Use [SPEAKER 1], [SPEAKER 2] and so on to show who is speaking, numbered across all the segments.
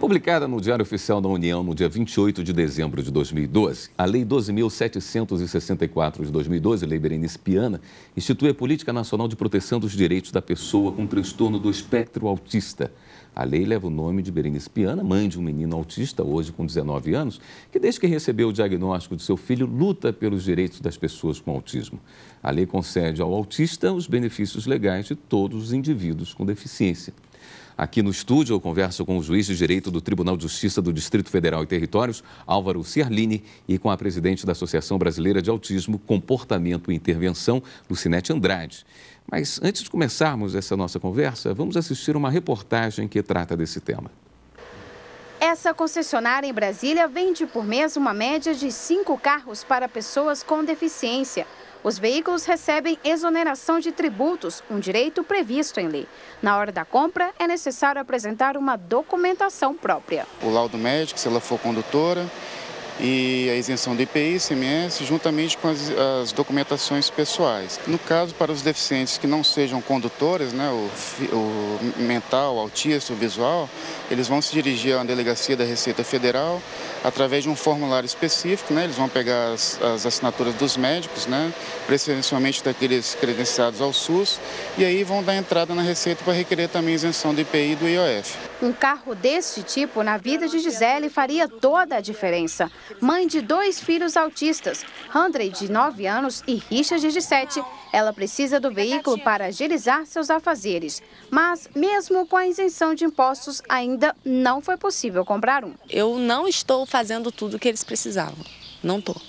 [SPEAKER 1] Publicada no Diário Oficial da União no dia 28 de dezembro de 2012, a Lei 12.764 de 2012, Lei Berenice Piana, institui a Política Nacional de Proteção dos Direitos da Pessoa com Transtorno do Espectro Autista. A lei leva o nome de Berenice Piana, mãe de um menino autista, hoje com 19 anos, que desde que recebeu o diagnóstico de seu filho, luta pelos direitos das pessoas com autismo. A lei concede ao autista os benefícios legais de todos os indivíduos com deficiência. Aqui no estúdio, eu converso com o juiz de direito do Tribunal de Justiça do Distrito Federal e Territórios, Álvaro Ciarlini, e com a presidente da Associação Brasileira de Autismo, Comportamento e Intervenção, Lucinete Andrade. Mas antes de começarmos essa nossa conversa, vamos assistir uma reportagem que trata desse tema.
[SPEAKER 2] Essa concessionária em Brasília vende por mês uma média de 5 carros para pessoas com deficiência. Os veículos recebem exoneração de tributos, um direito previsto em lei. Na hora da compra, é necessário apresentar uma documentação própria.
[SPEAKER 3] O laudo médico, se ela for condutora, e a isenção do IPI, ICMS, juntamente com as documentações pessoais. No caso, para os deficientes que não sejam condutores, né, o mental, o autista, o visual, eles vão se dirigir à delegacia da Receita Federal através de um formulário específico, né, eles vão pegar as assinaturas dos médicos, né, preferencialmente daqueles credenciados ao SUS, e aí vão dar entrada na Receita para requerer também isenção do IPI e do IOF.
[SPEAKER 2] Um carro deste tipo na vida de Gisele faria toda a diferença. Mãe de 2 filhos autistas, Andrei, de 9 anos, e Richard, de 7, ela precisa do veículo para agilizar seus afazeres. Mas, mesmo com a isenção de impostos, ainda não foi possível comprar um.
[SPEAKER 4] Eu não estou fazendo tudo o que eles precisavam, não estou.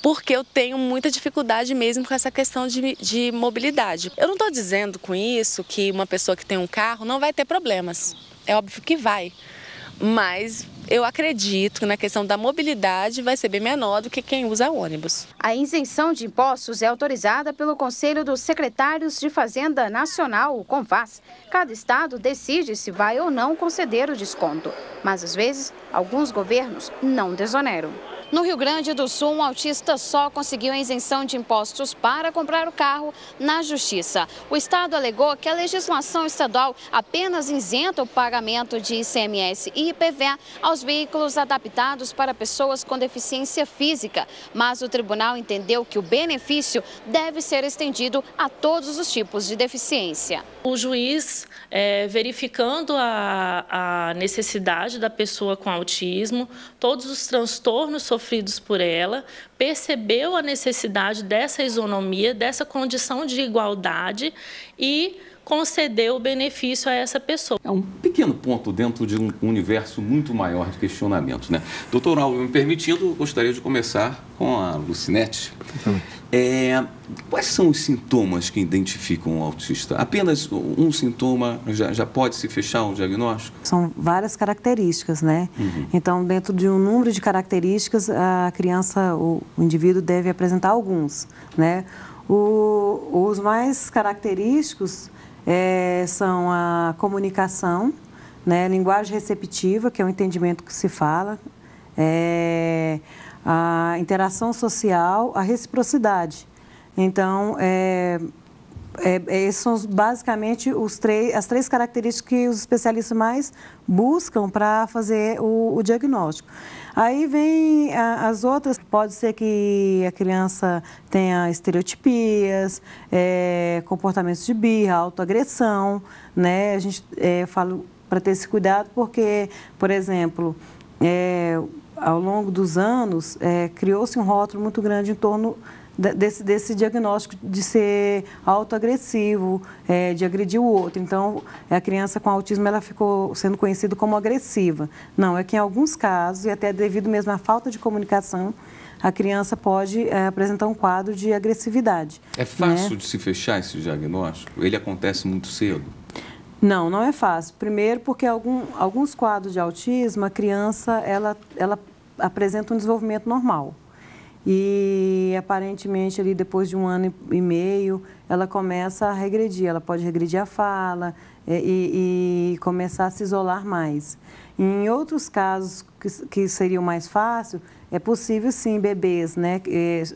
[SPEAKER 4] Porque eu tenho muita dificuldade mesmo com essa questão de mobilidade. Eu não estou dizendo com isso que uma pessoa que tem um carro não vai ter problemas. É óbvio que vai. Mas eu acredito que na questão da mobilidade vai ser bem menor do que quem usa ônibus.
[SPEAKER 2] A isenção de impostos é autorizada pelo Conselho dos Secretários de Fazenda Nacional, o CONFAS. Cada estado decide se vai ou não conceder o desconto. Mas, às vezes, alguns governos não desoneram. No Rio Grande do Sul, um autista só conseguiu a isenção de impostos para comprar o carro na Justiça. O estado alegou que a legislação estadual apenas isenta o pagamento de ICMS e IPVA aos veículos adaptados para pessoas com deficiência física. Mas o tribunal entendeu que o benefício deve ser estendido a todos os tipos de deficiência.
[SPEAKER 5] O juiz, verificando a necessidade da pessoa com autismo, todos os transtornos sofridos por ela, percebeu a necessidade dessa isonomia, dessa condição de igualdade e concedeu o benefício a essa pessoa.
[SPEAKER 1] É um pequeno ponto dentro de um universo muito maior de questionamentos, né? Doutor Álvaro, me permitindo, gostaria de começar com a Lucinete. Quais são os sintomas que identificam o autista? Apenas um sintoma já pode se fechar um diagnóstico?
[SPEAKER 6] São várias características, né? Então, dentro de um número de características, a criança, o indivíduo deve apresentar alguns, né? Os mais característicos são a comunicação, né? Linguagem receptiva, que é o entendimento que se fala, a interação social, a reciprocidade. Então, esses são basicamente as 3 características que os especialistas mais buscam para fazer o diagnóstico. Aí vem as outras, pode ser que a criança tenha estereotipias, comportamentos de birra, autoagressão, né? A gente fala para ter esse cuidado porque, por exemplo, ao longo dos anos, criou-se um rótulo muito grande em torno desse diagnóstico de ser autoagressivo, de agredir o outro. Então, a criança com autismo ela ficou sendo conhecida como agressiva. Não, é que em alguns casos, e até devido mesmo à falta de comunicação, a criança pode apresentar um quadro de agressividade.
[SPEAKER 1] É fácil de se fechar esse diagnóstico? Ele acontece muito cedo?
[SPEAKER 6] Não, não é fácil. Primeiro porque alguns quadros de autismo, a criança ela apresenta um desenvolvimento normal. E, aparentemente, ali depois de 1 ano e meio, ela começa a regredir. Ela pode regredir a fala e começar a se isolar mais. Em outros casos que seriam mais fácil, é possível, sim, bebês, né?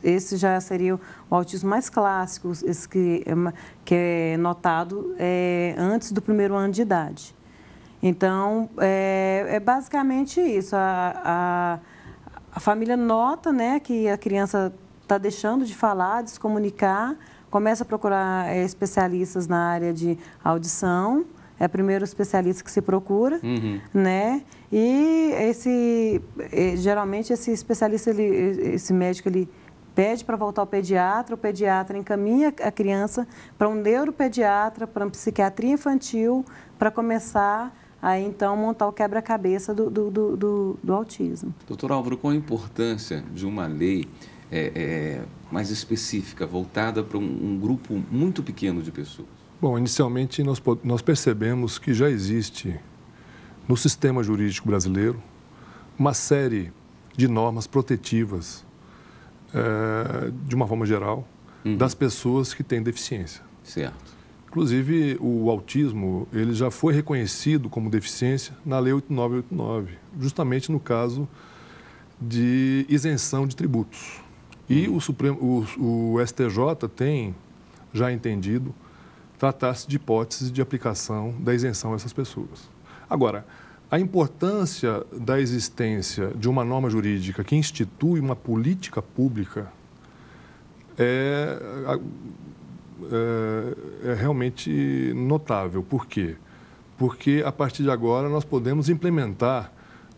[SPEAKER 6] Esse já seria o autismo mais clássico, esse que é notado antes do 1º ano de idade. Então, é basicamente isso. A família nota, né, que a criança está deixando de falar, de se comunicar, começa a procurar especialistas na área de audição. É o primeiro especialista que se procura, né? E geralmente esse especialista, esse médico, ele pede para voltar ao pediatra, o pediatra encaminha a criança para um neuropediatra, para uma psiquiatria infantil, para começar a, então, montar o quebra-cabeça do autismo.
[SPEAKER 1] Doutor Álvaro, qual a importância de uma lei mais específica, voltada para um grupo muito pequeno de pessoas?
[SPEAKER 7] Bom, inicialmente nós percebemos que já existe no sistema jurídico brasileiro uma série de normas protetivas, de uma forma geral, das pessoas que têm deficiência.
[SPEAKER 1] Certo.
[SPEAKER 7] Inclusive, o autismo, ele já foi reconhecido como deficiência na Lei 8989, justamente no caso de isenção de tributos. E o STJ tem já entendido tratar-se de hipótese de aplicação da isenção a essas pessoas. Agora, a importância da existência de uma norma jurídica que institui uma política pública é realmente notável. Por quê? Porque, a partir de agora, nós podemos implementar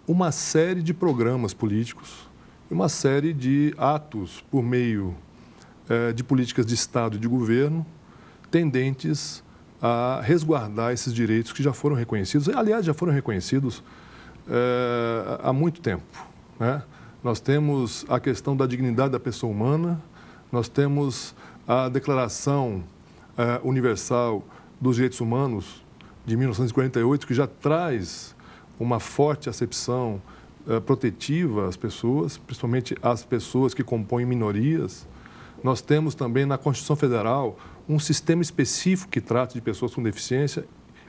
[SPEAKER 7] uma série de programas políticos, uma série de atos por meio de políticas de Estado e de governo tendentes a resguardar esses direitos que já foram reconhecidos, aliás, já foram reconhecidos há muito tempo, né? Nós temos a questão da dignidade da pessoa humana, nós temos a Declaração Universal dos Direitos Humanos de 1948, que já traz uma forte acepção protetiva às pessoas, principalmente às pessoas que compõem minorias. Nós temos também na Constituição Federal um sistema específico que trata de pessoas com deficiência,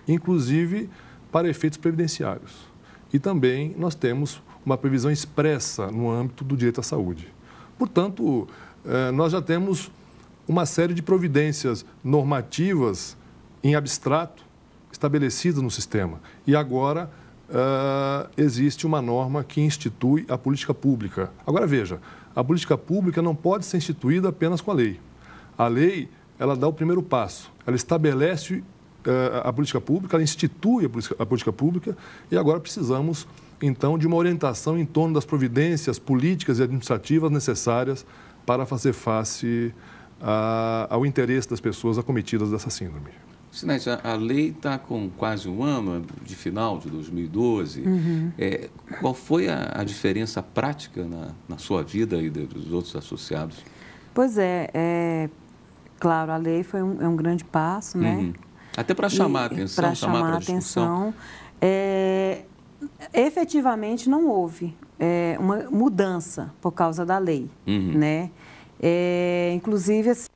[SPEAKER 7] inclusive para efeitos previdenciários. E também nós temos uma previsão expressa no âmbito do direito à saúde. Portanto, nós já temos uma série de providências normativas em abstrato estabelecidas no sistema. E agora existe uma norma que institui a política pública. Agora, veja, a política pública não pode ser instituída apenas com a lei. A lei, ela dá o primeiro passo. Ela estabelece a política pública, ela institui a política pública e agora precisamos, então, de uma orientação em torno das providências políticas e administrativas necessárias para fazer face ao interesse das pessoas acometidas dessa síndrome.
[SPEAKER 1] Sinete, a lei está com quase um ano de final de 2012. Qual foi a diferença prática na sua vida e dos outros associados?
[SPEAKER 6] Pois claro, a lei foi um grande passo, né?
[SPEAKER 1] Até para chamar a atenção,
[SPEAKER 6] para chamar a atenção. Efetivamente não houve uma mudança por causa da lei, né? Inclusive, assim,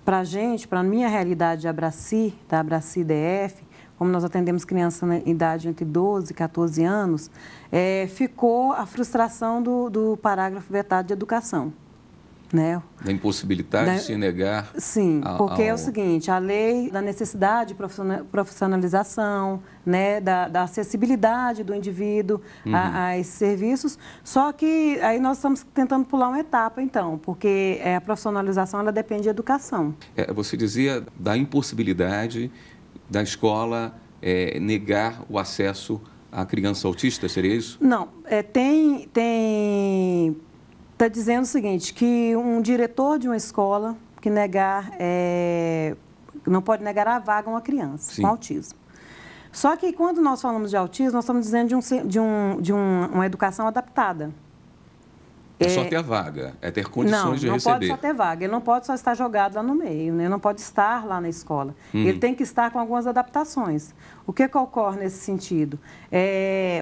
[SPEAKER 6] para a gente, para a minha realidade de Abraci, da Abraci DF, como nós atendemos crianças em idade entre 12 e 14 anos, ficou a frustração do parágrafo vetado de educação. Né?
[SPEAKER 1] Da impossibilidade de se negar. Sim,
[SPEAKER 6] porque é o seguinte, a lei da necessidade de profissionalização, né, da acessibilidade do indivíduo a esses serviços, só que aí nós estamos tentando pular uma etapa, então, porque a profissionalização ela depende de educação.
[SPEAKER 1] Você dizia da impossibilidade da escola negar o acesso à criança autista, seria isso?
[SPEAKER 6] Não, está dizendo o seguinte, que um diretor de uma escola que não pode negar a vaga a uma criança com autismo. Só que quando nós falamos de autismo, nós estamos dizendo de uma educação adaptada.
[SPEAKER 1] É só ter a vaga, é ter condições de receber.
[SPEAKER 6] Não pode só ter vaga, ele não pode só estar jogado lá no meio, né? Ele não pode estar lá na escola. Ele tem que estar com algumas adaptações. O que ocorre nesse sentido?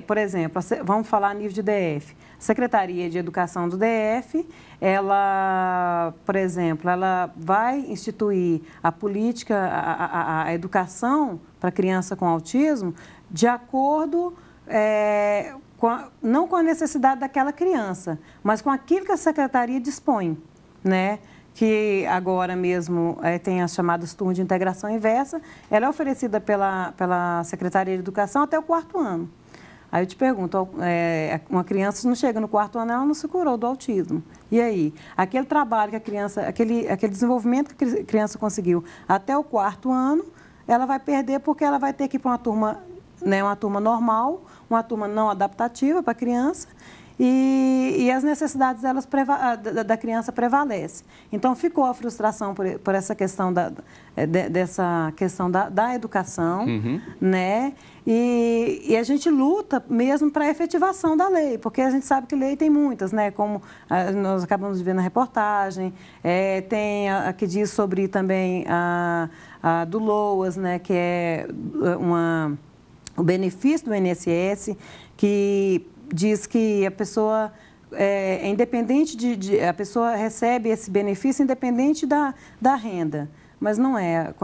[SPEAKER 6] Por exemplo, vamos falar a nível de DF. A Secretaria de Educação do DF, ela, por exemplo, ela vai instituir a política, a educação para criança com autismo de acordo não com a necessidade daquela criança, mas com aquilo que a Secretaria dispõe, né? que agora mesmo tem as chamadas turmas de integração inversa, ela é oferecida pela Secretaria de Educação até o 4º ano. Aí eu te pergunto, uma criança não chega no 4º ano, ela não se curou do autismo. E aí? Aquele trabalho que a criança, aquele desenvolvimento que a criança conseguiu até o 4º ano, ela vai perder porque ela vai ter que ir para uma turma, né, uma turma normal, uma turma não adaptativa para a criança, e as necessidades delas da criança prevalecem. Então, ficou a frustração por essa questão dessa questão da educação, né? E a gente luta mesmo para a efetivação da lei, porque a gente sabe que lei tem muitas, né? Como nós acabamos de ver na reportagem, tem a que diz sobre também a do LOAS, né? Que é o benefício do INSS, que diz que a pessoa é independente a pessoa recebe esse benefício independente da renda. Mas não é.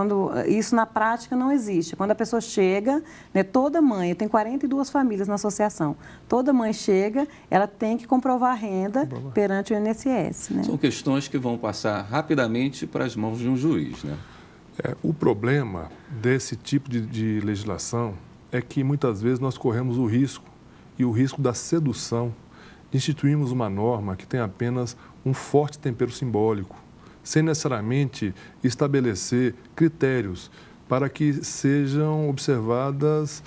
[SPEAKER 6] Isso na prática não existe. Quando a pessoa chega, né, toda mãe, eu tenho 42 famílias na associação, toda mãe chega, ela tem que comprovar a renda perante o INSS. Né?
[SPEAKER 1] São questões que vão passar rapidamente para as mãos de um juiz, né?
[SPEAKER 7] O problema desse tipo de legislação é que muitas vezes nós corremos o risco da sedução de instituirmos uma norma que tem apenas um forte tempero simbólico, sem necessariamente estabelecer critérios para que sejam observadas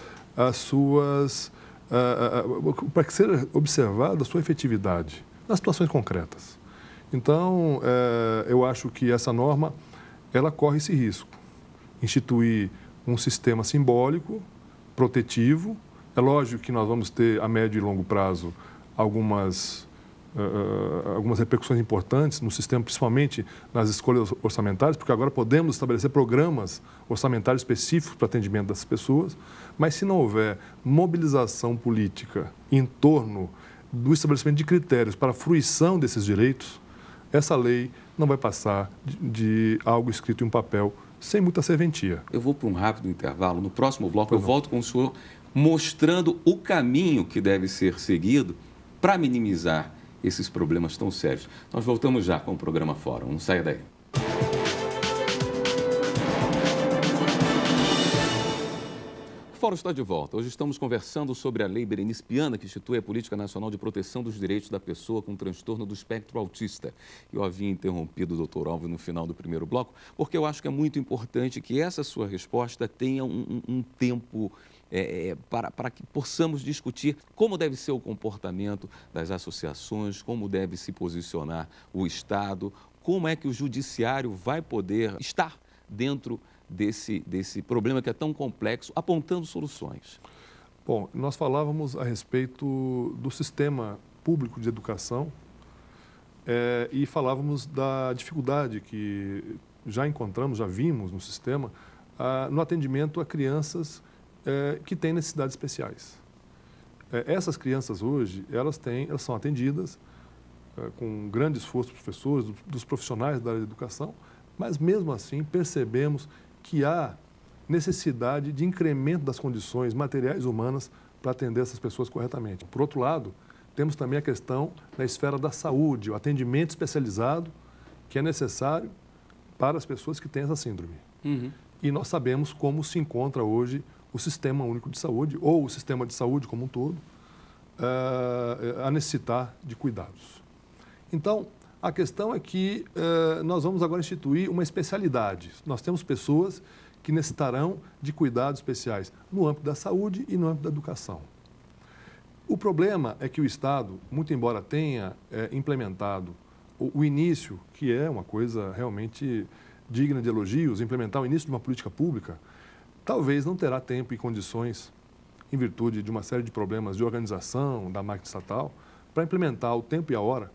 [SPEAKER 7] para que seja observada a sua efetividade nas situações concretas. Então, eu acho que essa norma, ela corre esse risco, instituir um sistema simbólico, protetivo. É lógico que nós vamos ter, a médio e longo prazo, algumas repercussões importantes no sistema, principalmente nas escolhas orçamentárias, porque agora podemos estabelecer programas orçamentários específicos para atendimento dessas pessoas, mas se não houver mobilização política em torno do estabelecimento de critérios para a fruição desses direitos, essa lei não vai passar de algo escrito em um papel sem muita serventia.
[SPEAKER 1] Eu vou para um rápido intervalo. No próximo bloco eu volto com o senhor mostrando o caminho que deve ser seguido para minimizar esses problemas tão sérios. Nós voltamos já com o programa Fórum. Não saia daí. O Fórum está de volta. Hoje estamos conversando sobre a Lei Berenice Piana, que institui a Política Nacional de Proteção dos Direitos da Pessoa com Transtorno do Espectro Autista. Eu havia interrompido o doutor Alves no final do primeiro bloco, porque eu acho que é muito importante que essa sua resposta tenha um tempo para que possamos discutir como deve ser o comportamento das associações, como deve se posicionar o Estado, como é que o judiciário vai poder estar dentro desse problema que é tão complexo, apontando soluções.
[SPEAKER 7] Bom, nós falávamos a respeito do sistema público de educação e falávamos da dificuldade que já vimos no sistema, no atendimento a crianças que têm necessidades especiais. Essas crianças hoje, elas são atendidas com grande esforço dos professores, dos profissionais da área de educação, mas mesmo assim percebemos que há necessidade de incremento das condições materiais e humanas para atender essas pessoas corretamente. Por outro lado, temos também a questão na esfera da saúde, o atendimento especializado que é necessário para as pessoas que têm essa síndrome. E nós sabemos como se encontra hoje o Sistema Único de Saúde, ou o sistema de saúde como um todo, a necessitar de cuidados. Então, a questão é que nós vamos agora instituir uma especialidade. Nós temos pessoas que necessitarão de cuidados especiais no âmbito da saúde e no âmbito da educação. O problema é que o Estado, muito embora tenha implementado o início, que é uma coisa realmente digna de elogios, implementar o início de uma política pública, talvez não terá tempo e condições, em virtude de uma série de problemas de organização da máquina estatal, para implementar ao tempo e à hora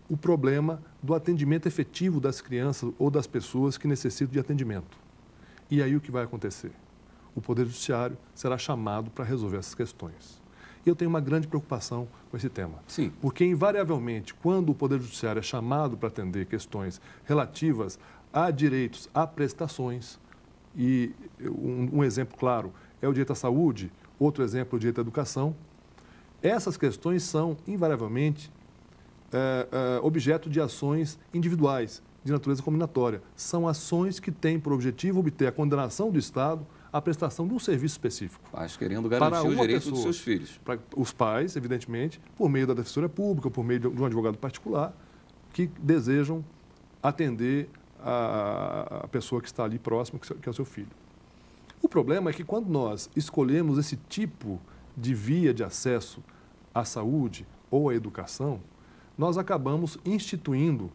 [SPEAKER 7] o problema do atendimento efetivo das crianças ou das pessoas que necessitam de atendimento. E aí o que vai acontecer? O Poder Judiciário será chamado para resolver essas questões. E eu tenho uma grande preocupação com esse tema.
[SPEAKER 1] Sim.
[SPEAKER 7] Porque, invariavelmente, quando o Poder Judiciário é chamado para atender questões relativas a direitos, a prestações, e um exemplo claro é o direito à saúde, outro exemplo é o direito à educação, essas questões são, invariavelmente, objeto de ações individuais de natureza combinatória. São ações que têm por objetivo obter a condenação do Estado à prestação de um serviço específico.
[SPEAKER 1] Pais querendo garantir o direito dos seus filhos.
[SPEAKER 7] Para os pais, evidentemente, por meio da Defensoria Pública, por meio de um advogado particular, que desejam atender a pessoa que está ali próxima, que é o seu filho. O problema é que quando nós escolhemos esse tipo de via de acesso à saúde ou à educação, nós acabamos instituindo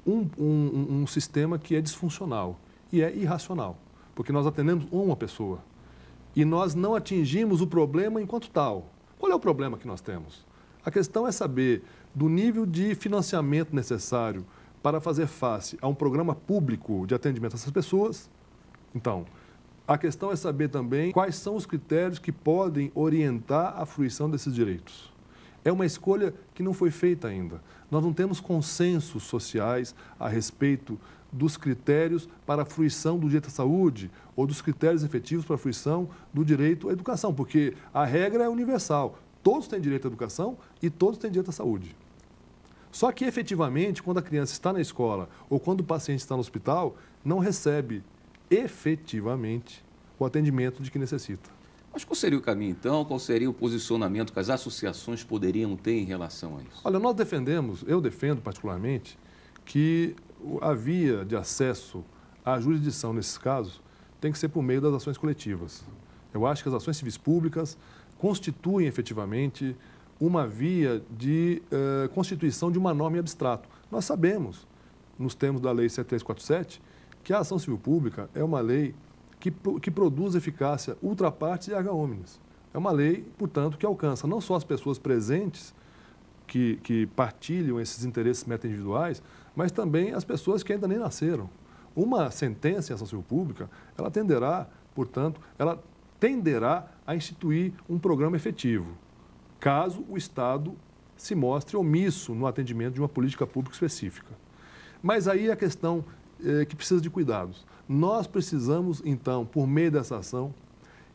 [SPEAKER 7] um sistema que é disfuncional e é irracional, porque nós atendemos uma pessoa e nós não atingimos o problema enquanto tal. Qual é o problema que nós temos? A questão é saber do nível de financiamento necessário para fazer face a um programa público de atendimento a essas pessoas. Então, a questão é saber também quais são os critérios que podem orientar a fruição desses direitos. É uma escolha que não foi feita ainda. Nós não temos consensos sociais a respeito dos critérios para a fruição do direito à saúde ou dos critérios efetivos para a fruição do direito à educação, porque a regra é universal. Todos têm direito à educação e todos têm direito à saúde. Só que, efetivamente, quando a criança está na escola ou quando o paciente está no hospital, não recebe efetivamente o atendimento de que necessita.
[SPEAKER 1] Mas qual seria o caminho, então? Qual seria o posicionamento que as associações poderiam ter em relação a isso?
[SPEAKER 7] Olha, eu defendo particularmente, que a via de acesso à jurisdição nesses casos tem que ser por meio das ações coletivas. Eu acho que as ações civis públicas constituem efetivamente uma via de constituição de uma norma em abstrato. Nós sabemos, nos termos da Lei 7347, que a ação civil pública é uma lei que produz eficácia ultra partes e erga omnes. É uma lei, portanto, que alcança não só as pessoas presentes que partilham esses interesses meta-individuais, mas também as pessoas que ainda nem nasceram. Uma sentença em ação civil pública, ela tenderá a instituir um programa efetivo, caso o Estado se mostre omisso no atendimento de uma política pública específica. Mas aí a questão que precisa de cuidados. Nós precisamos, então, por meio dessa ação,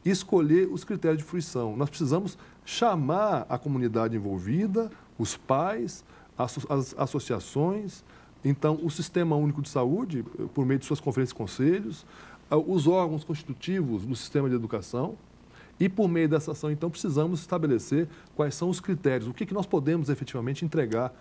[SPEAKER 7] escolher os critérios de fruição. Nós precisamos chamar a comunidade envolvida, os pais, as associações, então, o Sistema Único de Saúde, por meio de suas conferências e conselhos, os órgãos constitutivos do sistema de educação, e por meio dessa ação, então, precisamos estabelecer quais são os critérios, o que nós podemos efetivamente entregar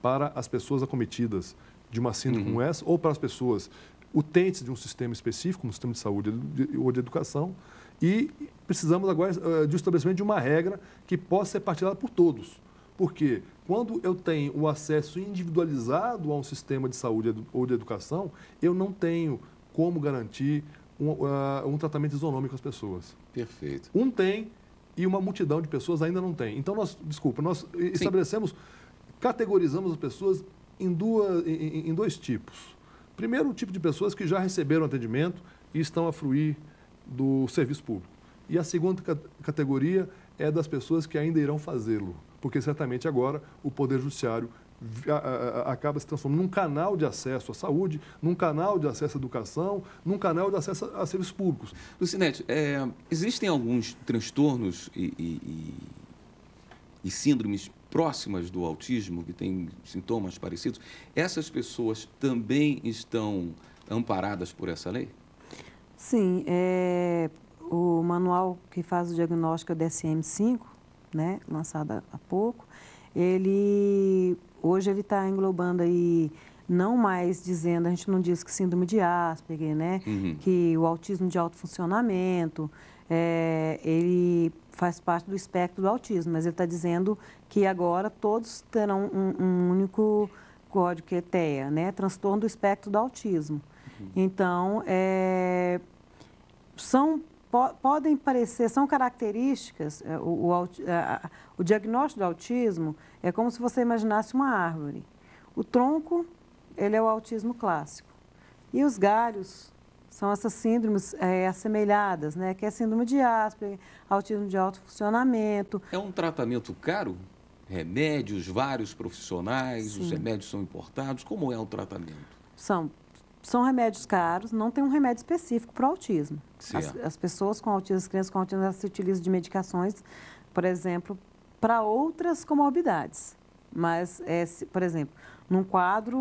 [SPEAKER 7] para as pessoas acometidas de uma síndrome como essa, ou para as pessoas utentes de um sistema específico, como o sistema de saúde ou de educação, e precisamos agora de um estabelecimento de uma regra que possa ser partilhada por todos. Porque quando eu tenho o acesso individualizado a um sistema de saúde ou de educação, eu não tenho como garantir um tratamento isonômico às pessoas.
[SPEAKER 1] Perfeito.
[SPEAKER 7] Um tem e uma multidão de pessoas ainda não tem. Então, nós estabelecemos, categorizamos as pessoas em dois tipos. Primeiro, o tipo de pessoas que já receberam atendimento e estão a fruir do serviço público. E a segunda categoria é das pessoas que ainda irão fazê-lo, porque certamente agora o Poder Judiciário acaba se transformando num canal de acesso à saúde, num canal de acesso à educação, num canal de acesso a serviços públicos.
[SPEAKER 1] Lucinete, existem alguns transtornos e síndromes próximas do autismo, que têm sintomas parecidos. Essas pessoas também estão amparadas por essa lei? Sim.
[SPEAKER 6] O manual que faz o diagnóstico é o DSM-5, né, lançado há pouco. Hoje ele está englobando aí, não mais dizendo, a gente não diz que síndrome de Asperger, né, que o autismo de alto funcionamento, ele faz parte do espectro do autismo, mas ele está dizendo que agora todos terão um único código, que é TEA, né, transtorno do espectro do autismo. Então, podem parecer, são características, o diagnóstico do autismo é como se você imaginasse uma árvore. O tronco, ele é o autismo clássico. E os galhos são essas síndromes assemelhadas, né? Que é síndrome de Asperger, autismo de alto funcionamento.
[SPEAKER 1] É um tratamento caro? Remédios, vários profissionais,
[SPEAKER 6] Sim.
[SPEAKER 1] Os remédios são importados? Como é o tratamento?
[SPEAKER 6] São remédios caros, não tem um remédio específico para o autismo. As pessoas com autismo, as crianças com autismo, elas se utilizam de medicações, por exemplo, para outras comorbidades. Mas, por exemplo, num quadro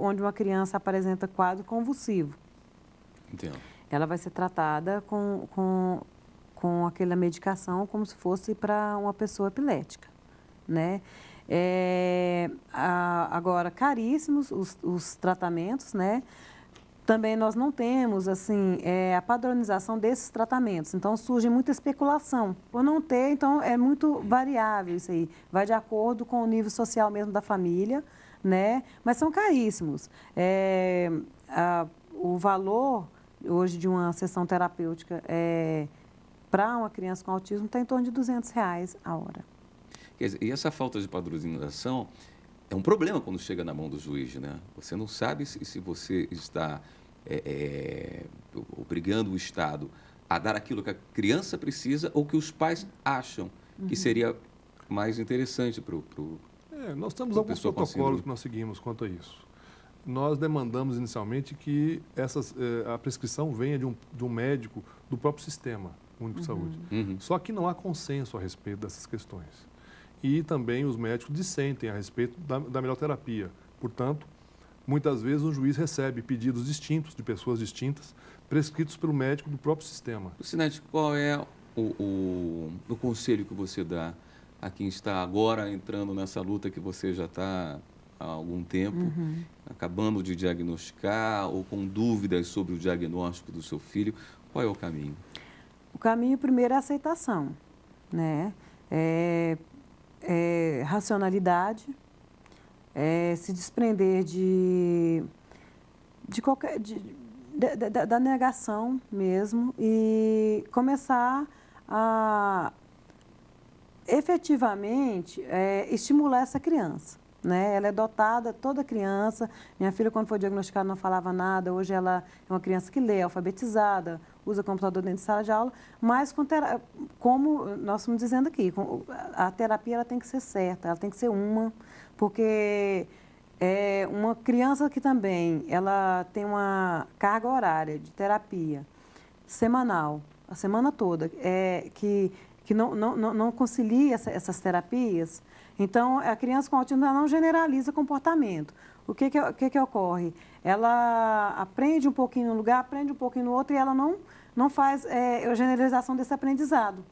[SPEAKER 6] onde uma criança apresenta quadro convulsivo,
[SPEAKER 1] Entendo.
[SPEAKER 6] ela vai ser tratada com aquela medicação como se fosse para uma pessoa epilética, né? Agora, caríssimos os tratamentos, né? Também nós não temos, assim, a padronização desses tratamentos. Então, surge muita especulação. Por não ter, então, é muito variável isso aí. Vai de acordo com o nível social mesmo da família, né? Mas são caríssimos. O valor, hoje, de uma sessão terapêutica para uma criança com autismo está em torno de R$200 a hora.
[SPEAKER 1] Quer dizer, e essa falta de padronização é um problema quando chega na mão do juiz, né? Você não sabe se você está obrigando o Estado a dar aquilo que a criança precisa ou que os pais acham que seria mais interessante para o
[SPEAKER 7] nós temos alguns protocolos que nós seguimos quanto a isso. Nós demandamos inicialmente que a prescrição venha de um médico do próprio Sistema Único de Saúde. Só que não há consenso a respeito dessas questões. E também os médicos dissentem a respeito da melhor terapia. Portanto, muitas vezes o juiz recebe pedidos distintos, de pessoas distintas, prescritos pelo médico do próprio sistema.
[SPEAKER 1] Lucinete, qual é o conselho que você dá a quem está agora entrando nessa luta que você já está há algum tempo, acabando de diagnosticar ou com dúvidas sobre o diagnóstico do seu filho? Qual é o caminho?
[SPEAKER 6] O caminho primeiro é a aceitação, né? Racionalidade, se desprender da negação mesmo e começar a efetivamente estimular essa criança, né? Ela é dotada, toda criança. Minha filha, quando foi diagnosticada, não falava nada. Hoje ela é uma criança que lê, alfabetizada, usa computador dentro de sala de aula, mas como nós estamos dizendo aqui, a terapia ela tem que ser certa, ela tem que ser porque uma criança que também ela tem uma carga horária de terapia semanal, a semana toda, que não concilia essas terapias. Então, a criança com autismo não generaliza comportamento. O que ocorre? Ela aprende um pouquinho num lugar, aprende um pouquinho no outro e ela não faz a generalização desse aprendizado,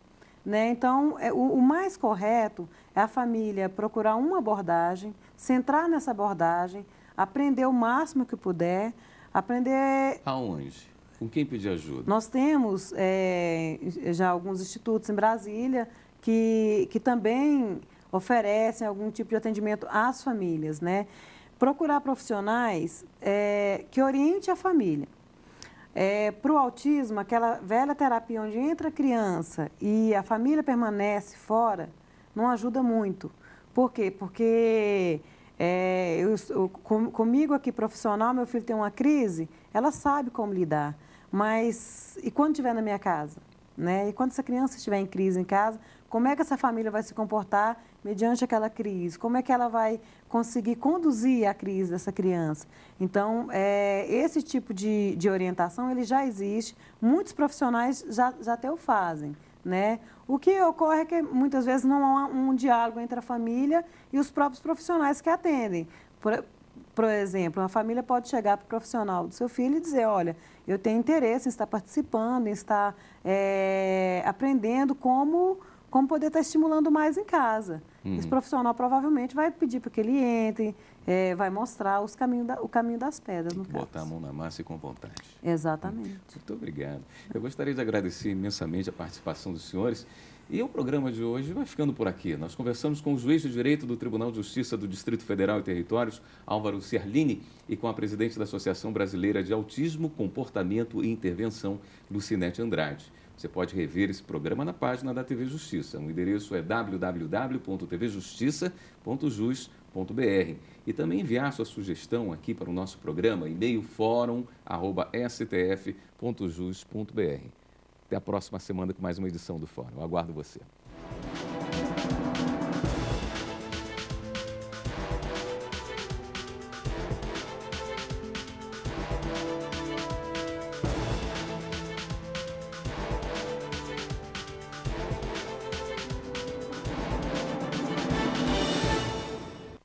[SPEAKER 6] né? Então, o mais correto é a família procurar uma abordagem, centrar nessa abordagem, aprender o máximo que puder, aprender...
[SPEAKER 1] Aonde? Com quem pedir ajuda?
[SPEAKER 6] Nós temos já alguns institutos em Brasília que também oferecem algum tipo de atendimento às famílias, né? Procurar profissionais que orientem a família. Para o autismo, aquela velha terapia onde entra a criança e a família permanece fora, não ajuda muito. Por quê? Porque comigo aqui, profissional, meu filho tem uma crise, ela sabe como lidar. Mas, e quando estiver na minha casa? Né? E quando essa criança estiver em crise em casa, como é que essa família vai se comportar mediante aquela crise? Como é que ela vai conseguir conduzir a crise dessa criança? Então, esse tipo de orientação, ele já existe, muitos profissionais já até o fazem, né? O que ocorre é que muitas vezes não há um diálogo entre a família e os próprios profissionais que atendem. Por exemplo, uma família pode chegar para o profissional do seu filho e dizer, olha, eu tenho interesse em estar participando, em estar aprendendo como poder estar estimulando mais em casa. Esse profissional provavelmente vai pedir para que ele entre, vai mostrar o caminho das pedras, no caso.
[SPEAKER 1] Botar a mão na massa e com vontade.
[SPEAKER 6] Exatamente.
[SPEAKER 1] Muito obrigado. Eu gostaria de agradecer imensamente a participação dos senhores. E o programa de hoje vai ficando por aqui. Nós conversamos com o juiz de direito do Tribunal de Justiça do Distrito Federal e Territórios, Álvaro Ciarlini, e com a presidente da Associação Brasileira de Autismo, Comportamento e Intervenção, Lucinete Andrade. Você pode rever esse programa na página da TV Justiça. O endereço é www.tvjustiça.jus.br. E também enviar sua sugestão aqui para o nosso programa, e-mail fórum@stf.jus.br. Até a próxima semana com mais uma edição do Fórum. Eu aguardo você.